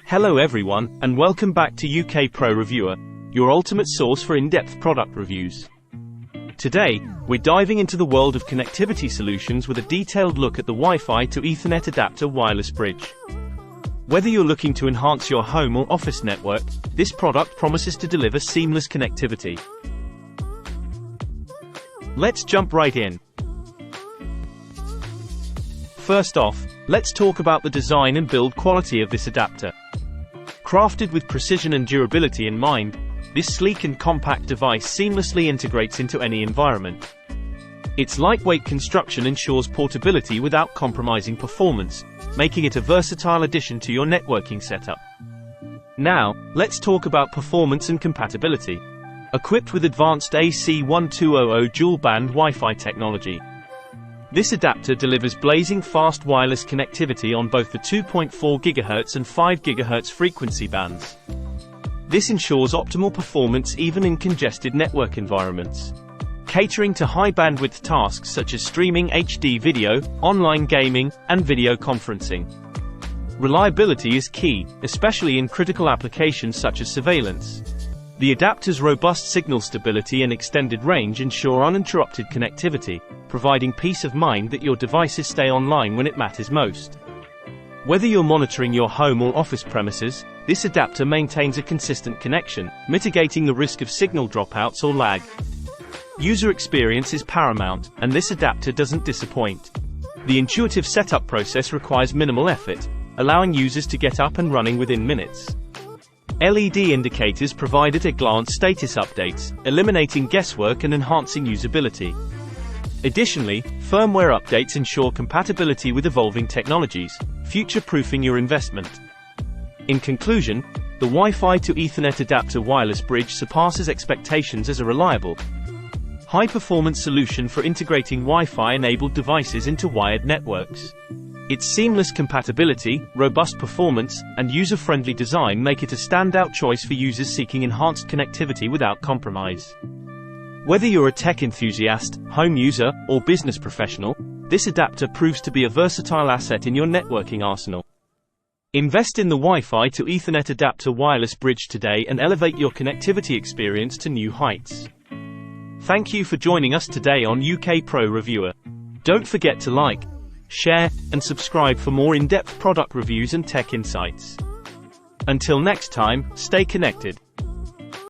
Hello everyone, and welcome back to UK Pro Reviewer, your ultimate source for in-depth product reviews. Today, we're diving into the world of connectivity solutions with a detailed look at the Wi-Fi to Ethernet adapter wireless bridge. Whether you're looking to enhance your home or office network, this product promises to deliver seamless connectivity. Let's jump right in. First off, let's talk about the design and build quality of this adapter. Crafted with precision and durability in mind, this sleek and compact device seamlessly integrates into any environment. Its lightweight construction ensures portability without compromising performance, making it a versatile addition to your networking setup. Now, let's talk about performance and compatibility. Equipped with advanced AC1200 dual-band Wi-Fi technology, this adapter delivers blazing fast wireless connectivity on both the 2.4 GHz and 5 GHz frequency bands. This ensures optimal performance even in congested network environments, catering to high-bandwidth tasks such as streaming HD video, online gaming, and video conferencing. Reliability is key, especially in critical applications such as surveillance. The adapter's robust signal stability and extended range ensure uninterrupted connectivity, providing peace of mind that your devices stay online when it matters most. Whether you're monitoring your home or office premises, this adapter maintains a consistent connection, mitigating the risk of signal dropouts or lag. User experience is paramount, and this adapter doesn't disappoint. The intuitive setup process requires minimal effort, allowing users to get up and running within minutes. LED indicators provide at-a-glance status updates, eliminating guesswork and enhancing usability. Additionally, firmware updates ensure compatibility with evolving technologies, future-proofing your investment. In conclusion, the Wi-Fi to Ethernet adapter wireless bridge surpasses expectations as a reliable, high-performance solution for integrating Wi-Fi-enabled devices into wired networks. Its seamless compatibility, robust performance, and user-friendly design make it a standout choice for users seeking enhanced connectivity without compromise. Whether you're a tech enthusiast, home user, or business professional, this adapter proves to be a versatile asset in your networking arsenal. Invest in the Wi-Fi to Ethernet adapter wireless bridge today and elevate your connectivity experience to new heights. Thank you for joining us today on UK Pro Reviewer. Don't forget to like, share, and subscribe for more in-depth product reviews and tech insights. Until next time, stay connected.